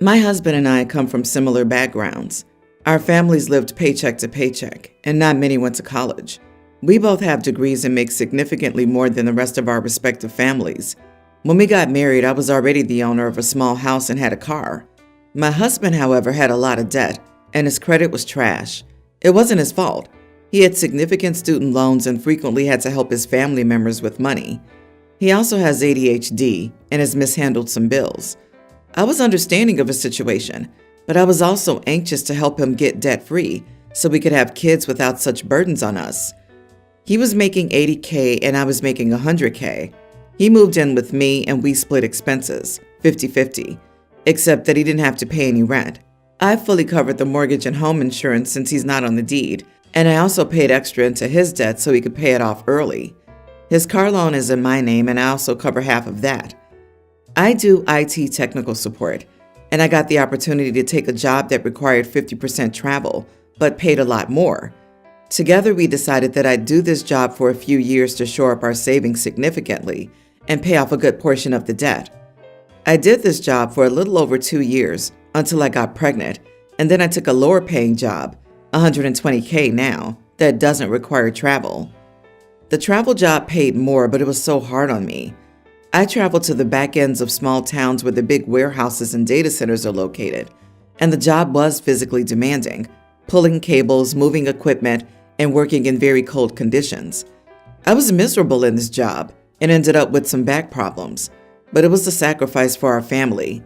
My husband and I come from similar backgrounds. Our families lived paycheck to paycheck, and not many went to college. We both have degrees and make significantly more than the rest of our respective families. When we got married, I was already the owner of a small house and had a car. My husband, however, had a lot of debt, and his credit was trash. It wasn't his fault. He had significant student loans and frequently had to help his family members with money. He also has ADHD and has mishandled some bills. I was understanding of his situation, but I was also anxious to help him get debt-free so we could have kids without such burdens on us. He was making $80K and I was making $100K. He moved in with me and we split expenses, 50-50, except that he didn't have to pay any rent. I fully covered the mortgage and home insurance since he's not on the deed, and I also paid extra into his debt so he could pay it off early. His car loan is in my name and I also cover half of that. I do IT technical support, and I got the opportunity to take a job that required 50% travel, but paid a lot more. Together, we decided that I'd do this job for a few years to shore up our savings significantly and pay off a good portion of the debt. I did this job for a little over 2 years until I got pregnant, and then I took a lower paying job, $120K now, that doesn't require travel. The travel job paid more, but it was so hard on me. I traveled to the back ends of small towns where the big warehouses and data centers are located, and the job was physically demanding, pulling cables, moving equipment, and working in very cold conditions. I was miserable in this job and ended up with some back problems, but it was a sacrifice for our family.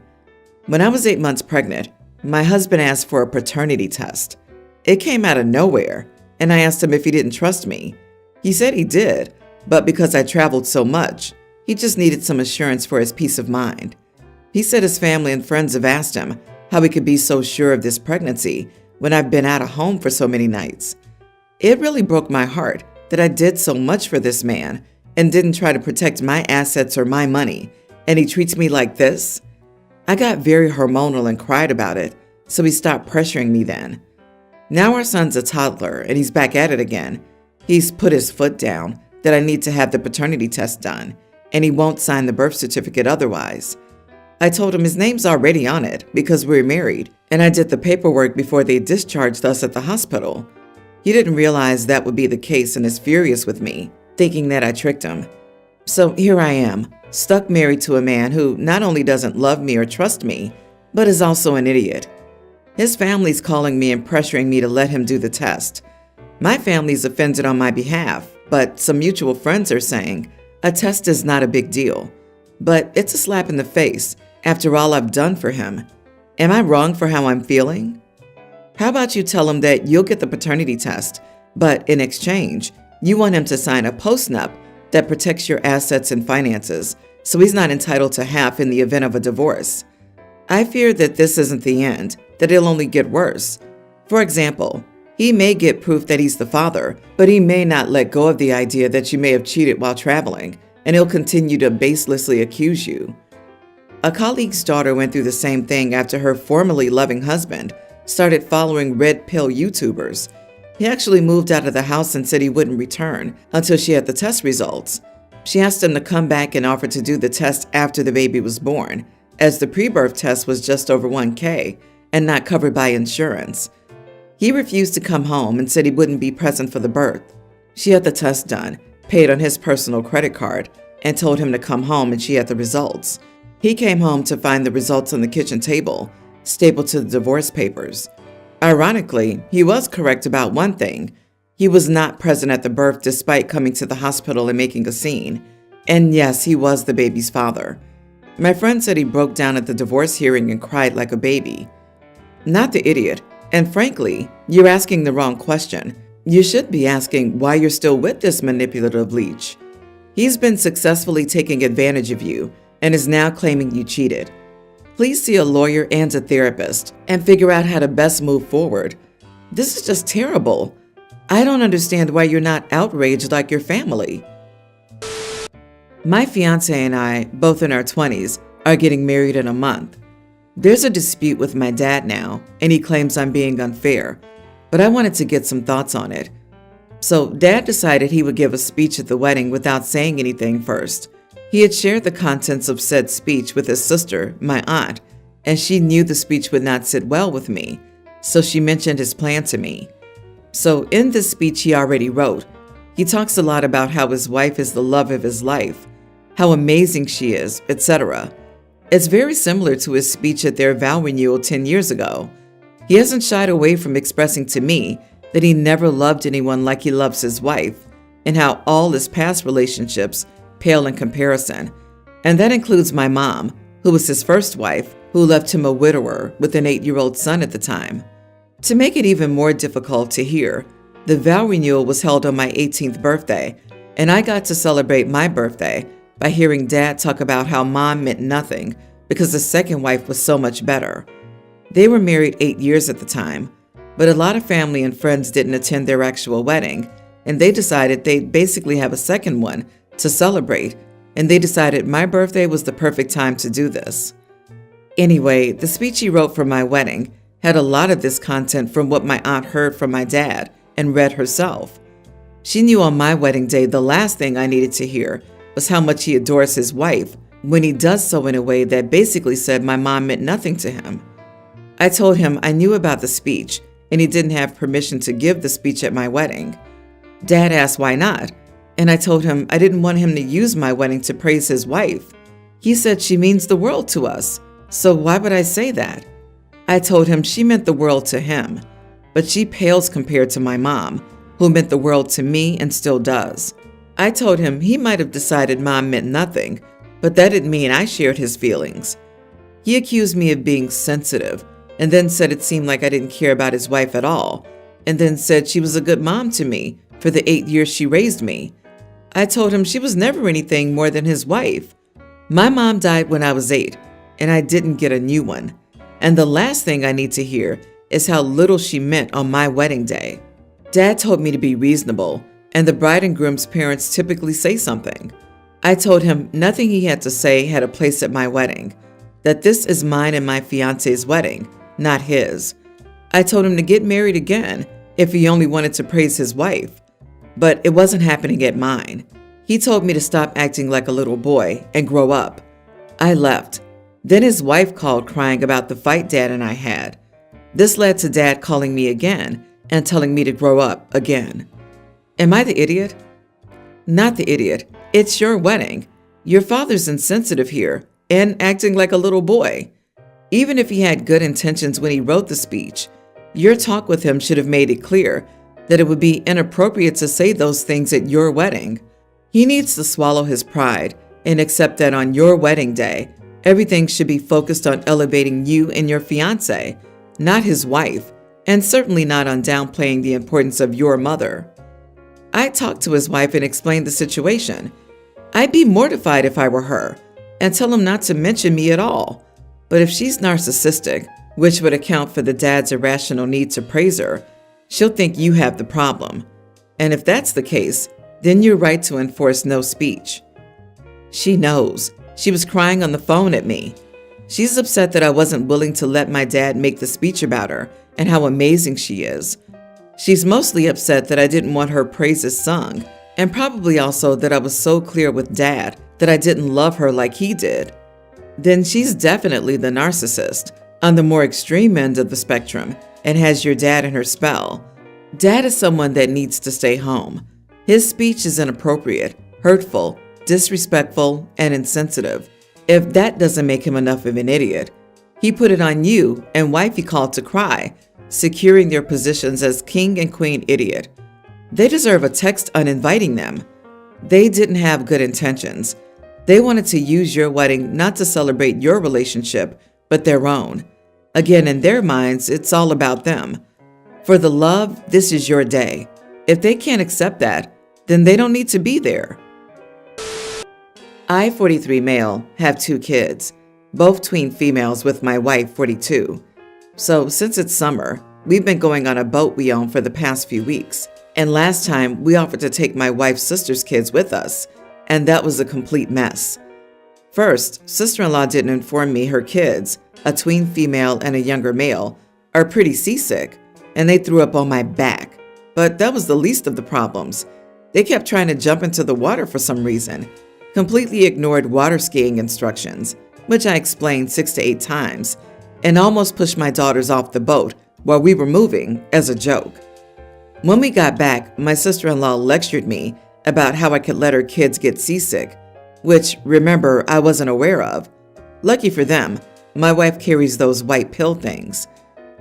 When I was 8 months pregnant, my husband asked for a paternity test. It came out of nowhere, and I asked him if he didn't trust me. He said he did, but because I traveled so much, he just needed some assurance for his peace of mind. He said his family and friends have asked him how he could be so sure of this pregnancy when I've been out of home for so many nights. It really broke my heart that I did so much for this man and didn't try to protect my assets or my money, and he treats me like this. I got very hormonal and cried about it, so he stopped pressuring me then. Now our son's a toddler and he's back at it again. He's put his foot down that I need to have the paternity test done, and he won't sign the birth certificate otherwise. I told him his name's already on it because we're married, and I did the paperwork before they discharged us at the hospital. He didn't realize that would be the case and is furious with me, thinking that I tricked him. So here I am, stuck married to a man who not only doesn't love me or trust me, but is also an idiot. His family's calling me and pressuring me to let him do the test. My family's offended on my behalf, but some mutual friends are saying a test is not a big deal. But it's a slap in the face after all I've done for him. Am I wrong for how I'm feeling? How about you tell him that you'll get the paternity test, but in exchange, you want him to sign a postnup that protects your assets and finances, so he's not entitled to half in the event of a divorce. I fear that this isn't the end, that it'll only get worse. For example, he may get proof that he's the father, but he may not let go of the idea that you may have cheated while traveling, and he'll continue to baselessly accuse you. A colleague's daughter went through the same thing after her formerly loving husband started following red pill YouTubers. He actually moved out of the house and said he wouldn't return until she had the test results. She asked him to come back and offered to do the test after the baby was born, as the pre-birth test was just over $1K and not covered by insurance. He refused to come home and said he wouldn't be present for the birth. She had the test done, paid on his personal credit card, and told him to come home and she had the results. He came home to find the results on the kitchen table, stapled to the divorce papers. Ironically, he was correct about one thing. He was not present at the birth despite coming to the hospital and making a scene. And yes, he was the baby's father. My friend said he broke down at the divorce hearing and cried like a baby. Not the idiot. And frankly, you're asking the wrong question. You should be asking why you're still with this manipulative leech. He's been successfully taking advantage of you and is now claiming you cheated. Please see a lawyer and a therapist and figure out how to best move forward. This is just terrible. I don't understand why you're not outraged like your family. My fiance and I, both in our 20s, are getting married in a month. There's a dispute with my dad now, and he claims I'm being unfair, but I wanted to get some thoughts on it. So Dad decided he would give a speech at the wedding without saying anything first. He had shared the contents of said speech with his sister, my aunt, and she knew the speech would not sit well with me, so she mentioned his plan to me. So in this speech he already wrote, he talks a lot about how his wife is the love of his life, how amazing she is, etc. It's very similar to his speech at their vow renewal 10 years ago. He hasn't shied away from expressing to me that he never loved anyone like he loves his wife, and how all his past relationships pale in comparison. And that includes my mom, who was his first wife, who left him a widower with an 8-year-old son at the time. To make it even more difficult to hear, the vow renewal was held on my 18th birthday, and I got to celebrate my birthday by hearing Dad talk about how Mom meant nothing because the second wife was so much better. They were married 8 years at the time, but a lot of family and friends didn't attend their actual wedding, and they decided they'd basically have a second one to celebrate, and they decided my birthday was the perfect time to do this. Anyway, the speech he wrote for my wedding had a lot of this content from what my aunt heard from my dad and read herself. She knew on my wedding day the last thing I needed to hear was how much he adores his wife when he does so in a way that basically said my mom meant nothing to him. I told him I knew about the speech and he didn't have permission to give the speech at my wedding. Dad asked why not, and I told him I didn't want him to use my wedding to praise his wife. He said she means the world to us, so why would I say that? I told him she meant the world to him, but she pales compared to my mom, who meant the world to me and still does. I told him he might have decided Mom meant nothing, but that didn't mean I shared his feelings. He accused me of being sensitive, and then said it seemed like I didn't care about his wife at all, and then said she was a good mom to me for the 8 years she raised me. I told him she was never anything more than his wife. My mom died when I was 8, and I didn't get a new one. And the last thing I need to hear is how little she meant on my wedding day. Dad told me to be reasonable, and the bride and groom's parents typically say something. I told him nothing he had to say had a place at my wedding, that this is mine and my fiance's wedding, not his. I told him to get married again if he only wanted to praise his wife, but it wasn't happening at mine. He told me to stop acting like a little boy and grow up. I left. Then his wife called crying about the fight Dad and I had. This led to Dad calling me again and telling me to grow up again. Am I the idiot? Not the idiot. It's your wedding. Your father's insensitive here and acting like a little boy. Even if he had good intentions when he wrote the speech, your talk with him should have made it clear that it would be inappropriate to say those things at your wedding. He needs to swallow his pride and accept that on your wedding day, everything should be focused on elevating you and your fiancé, not his wife, and certainly not on downplaying the importance of your mother. I talked to his wife and explained the situation. I'd be mortified if I were her and tell him not to mention me at all. But if she's narcissistic, which would account for the dad's irrational need to praise her, she'll think you have the problem. And if that's the case, then you're right to enforce no speech. She knows. She was crying on the phone at me. She's upset that I wasn't willing to let my dad make the speech about her and how amazing she is. She's mostly upset that I didn't want her praises sung, and probably also that I was so clear with Dad that I didn't love her like he did. Then she's definitely the narcissist, on the more extreme end of the spectrum, and has your dad in her spell. Dad is someone that needs to stay home. His speech is inappropriate, hurtful, disrespectful, and insensitive. If that doesn't make him enough of an idiot, he put it on you and wifey called to cry, securing their positions as king and queen idiot. They deserve a text uninviting them. They didn't have good intentions. They wanted to use your wedding not to celebrate your relationship, but their own. Again, in their minds, it's all about them. For the love, this is your day. If they can't accept that, then they don't need to be there. I, 43 male, have 2 kids, both tween females with my wife, 42. So since it's summer, we've been going on a boat we own for the past few weeks. And last time, we offered to take my wife's sister's kids with us, and that was a complete mess. First, sister-in-law didn't inform me her kids, a tween female and a younger male, are pretty seasick, and they threw up on my back. But that was the least of the problems. They kept trying to jump into the water for some reason, completely ignored water skiing instructions, which I explained 6 to 8 times, and almost pushed my daughters off the boat while we were moving as a joke. When we got back, my sister-in-law lectured me about how I could let her kids get seasick, which, remember, I wasn't aware of. Lucky for them, my wife carries those white pill things.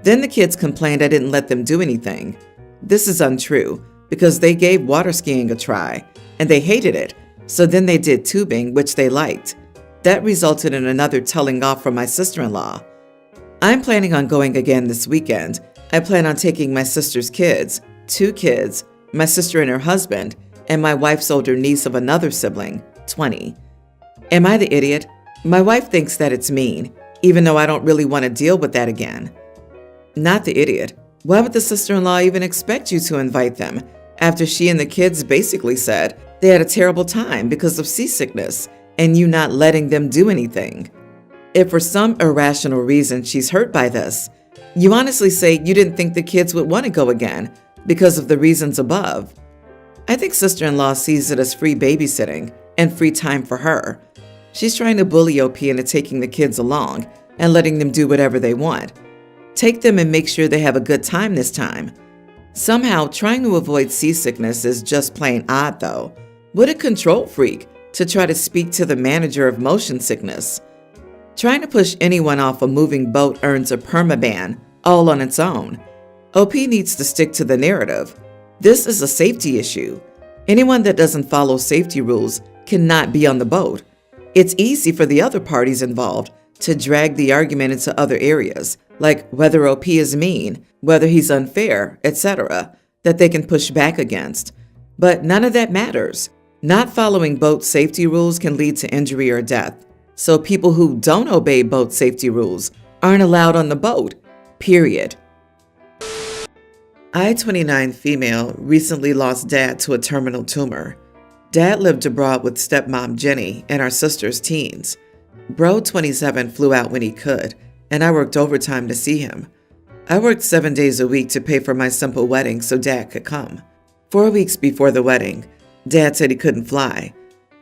Then the kids complained I didn't let them do anything. This is untrue, because they gave water skiing a try, and they hated it, so then they did tubing, which they liked. That resulted in another telling off from my sister-in-law. I'm planning on going again this weekend. I plan on taking my sister's kids, 2 kids, my sister and her husband, and my wife's older niece of another sibling, 20. Am I the idiot? My wife thinks that it's mean, even though I don't really want to deal with that again. Not the idiot. Why would the sister-in-law even expect you to invite them after she and the kids basically said they had a terrible time because of seasickness and you not letting them do anything? If for some irrational reason she's hurt by this, you honestly say you didn't think the kids would want to go again because of the reasons above. I think sister-in-law sees it as free babysitting and free time for her. She's trying to bully OP into taking the kids along and letting them do whatever they want. Take them and make sure they have a good time this time. Somehow, trying to avoid seasickness is just plain odd, though. What a control freak to try to speak to the manager of motion sickness. Trying to push anyone off a moving boat earns a permaban all on its own. OP needs to stick to the narrative. This is a safety issue. Anyone that doesn't follow safety rules cannot be on the boat. It's easy for the other parties involved to drag the argument into other areas, like whether OP is mean, whether he's unfair, etc., that they can push back against. But none of that matters. Not following boat safety rules can lead to injury or death. So people who don't obey boat safety rules aren't allowed on the boat, period. I-29 female recently lost dad to a terminal tumor. Dad lived abroad with stepmom Jenny and our sister's teens. Bro 27 flew out when he could, and I worked overtime to see him. I worked 7 days a week to pay for my simple wedding so Dad could come. 4 weeks before the wedding, Dad said he couldn't fly.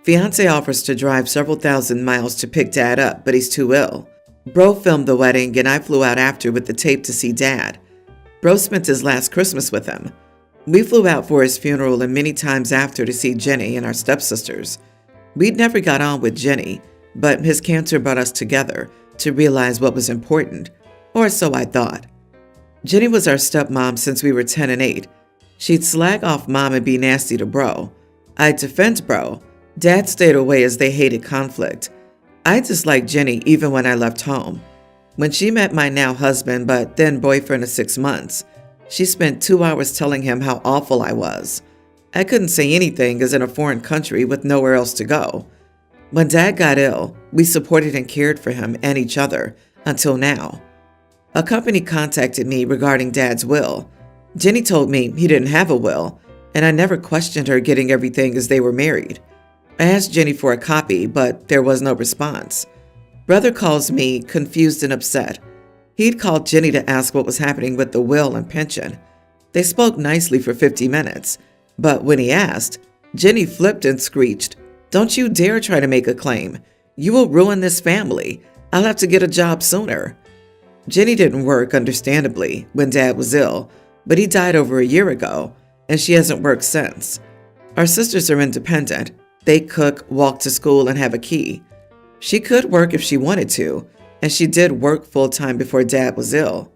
Fiancé offers to drive several thousand miles to pick Dad up, but he's too ill. Bro filmed the wedding and I flew out after with the tape to see Dad. Bro spent his last Christmas with him. We flew out for his funeral and many times after to see Jenny and our stepsisters. We'd never got on with Jenny, but his cancer brought us together to realize what was important, or so I thought. Jenny was our stepmom since we were 10 and 8. She'd slag off Mom and be nasty to Bro. I'd defend Bro. Dad stayed away as they hated conflict. I disliked Jenny even when I left home. When she met my now husband, but then boyfriend of 6 months, she spent 2 hours telling him how awful I was. I couldn't say anything as in a foreign country with nowhere else to go. When Dad got ill, we supported and cared for him and each other until now. A company contacted me regarding Dad's will. Jenny told me he didn't have a will, and I never questioned her getting everything as they were married. I asked Jenny for a copy, but there was no response. Brother calls me confused and upset. He'd called Jenny to ask what was happening with the will and pension. They spoke nicely for 50 minutes, but when he asked, Jenny flipped and screeched, "Don't you dare try to make a claim. You will ruin this family. I'll have to get a job sooner." Jenny didn't work, understandably, when Dad was ill, but he died over a year ago, and she hasn't worked since. Our sisters are independent. They cook, walk to school, and have a key. She could work if she wanted to, and she did work full-time before Dad was ill.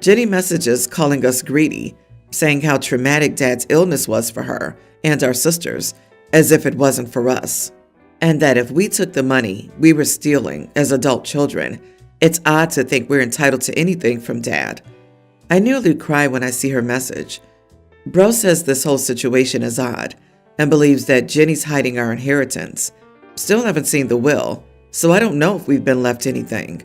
Jenny messages calling us greedy, saying how traumatic Dad's illness was for her and our sisters, as if it wasn't for us, and that if we took the money we were stealing as adult children, it's odd to think we're entitled to anything from Dad. I nearly cry when I see her message. Bro says this whole situation is odd and believes that Jenny's hiding our inheritance. Still haven't seen the will, so I don't know if we've been left anything.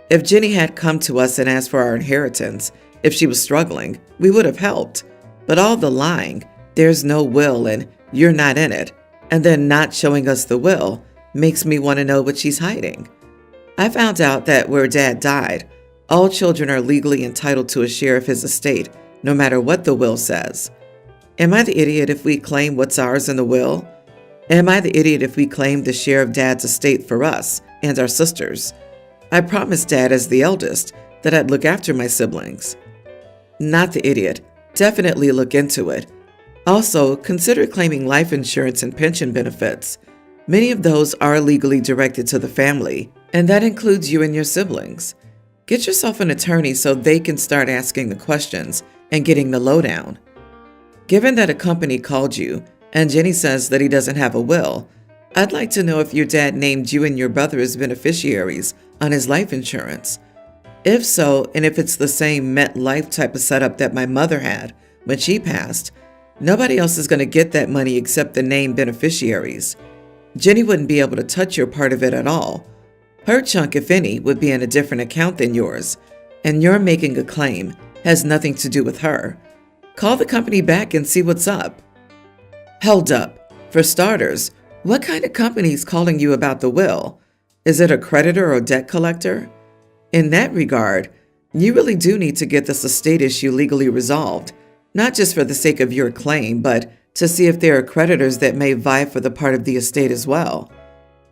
If Jenny had come to us and asked for our inheritance, if she was struggling, we would have helped. But all the lying, there's no will and you're not in it, and then not showing us the will makes me want to know what she's hiding. I found out that where Dad died, all children are legally entitled to a share of his estate, no matter what the will says. Am I the idiot if we claim what's ours in the will? Am I the idiot if we claim the share of Dad's estate for us and our sisters? I promised Dad as the eldest that I'd look after my siblings. Not the idiot. Definitely look into it. Also, consider claiming life insurance and pension benefits. Many of those are legally directed to the family, and that includes you and your siblings. Get yourself an attorney so they can start asking the questions and getting the lowdown. Given that a company called you and Jenny says that he doesn't have a will, I'd like to know if your dad named you and your brother as beneficiaries on his life insurance. If so, and if it's the same MetLife type of setup that my mother had when she passed, nobody else is going to get that money except the named beneficiaries. Jenny wouldn't be able to touch your part of it at all. Her chunk, if any, would be in a different account than yours, and your making a claim has nothing to do with her. Call the company back and see what's up. Hold up. For starters, what kind of company is calling you about the will? Is it a creditor or debt collector? In that regard, you really do need to get this estate issue legally resolved, not just for the sake of your claim, but to see if there are creditors that may vie for the part of the estate as well.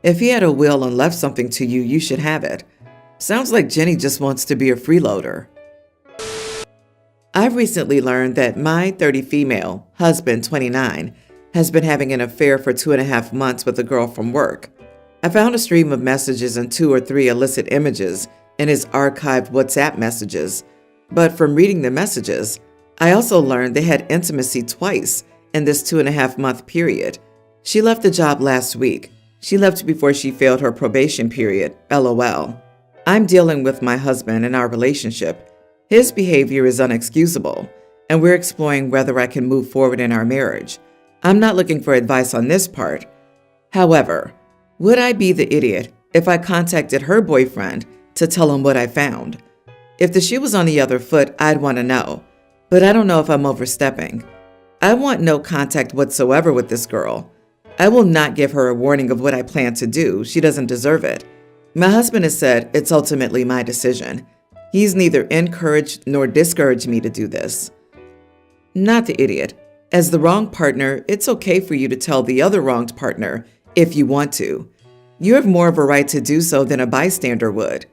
If he had a will and left something to you, you should have it. Sounds like Jenny just wants to be a freeloader. I've recently learned that my 30 female husband, 29, has been having an affair for 2.5 months with a girl from work. I found a stream of messages and 2 or 3 illicit images in his archived WhatsApp messages, but from reading the messages, I also learned they had intimacy twice in this 2.5-month period. She left the job last week. She left before she failed her probation period, LOL. I'm dealing with my husband and our relationship. His behavior is unexcusable, and we're exploring whether I can move forward in our marriage. I'm not looking for advice on this part. However, would I be the idiot if I contacted her boyfriend to tell him what I found? If the shoe was on the other foot, I'd want to know, but I don't know if I'm overstepping. I want no contact whatsoever with this girl. I will not give her a warning of what I plan to do. She doesn't deserve it. My husband has said it's ultimately my decision. He's neither encouraged nor discouraged me to do this. Not the idiot. As the wrong partner, it's okay for you to tell the other wronged partner if you want to. You have more of a right to do so than a bystander would.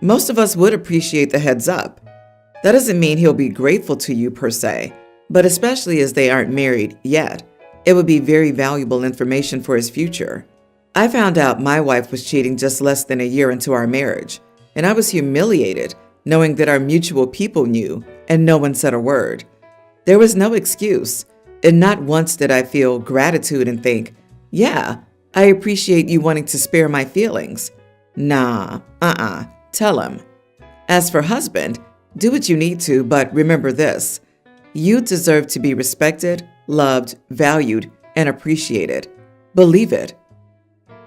Most of us would appreciate the heads up. That doesn't mean he'll be grateful to you per se, but especially as they aren't married yet, it would be very valuable information for his future. I found out my wife was cheating just less than a year into our marriage, and I was humiliated knowing that our mutual people knew and no one said a word. There was no excuse, and not once did I feel gratitude and think, yeah, I appreciate you wanting to spare my feelings. Nah, tell him. As for husband, do what you need to, but remember this. You deserve to be respected, loved, valued, and appreciated. Believe it.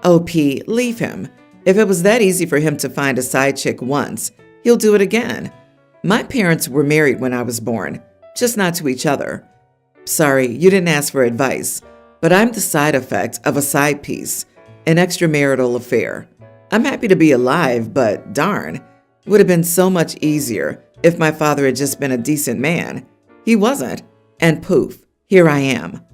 OP, leave him. If it was that easy for him to find a side chick once, he'll do it again. My parents were married when I was born, just not to each other. Sorry, you didn't ask for advice, but I'm the side effect of a side piece, an extramarital affair. I'm happy to be alive, but darn, would have been so much easier if my father had just been a decent man. He wasn't, and poof, here I am.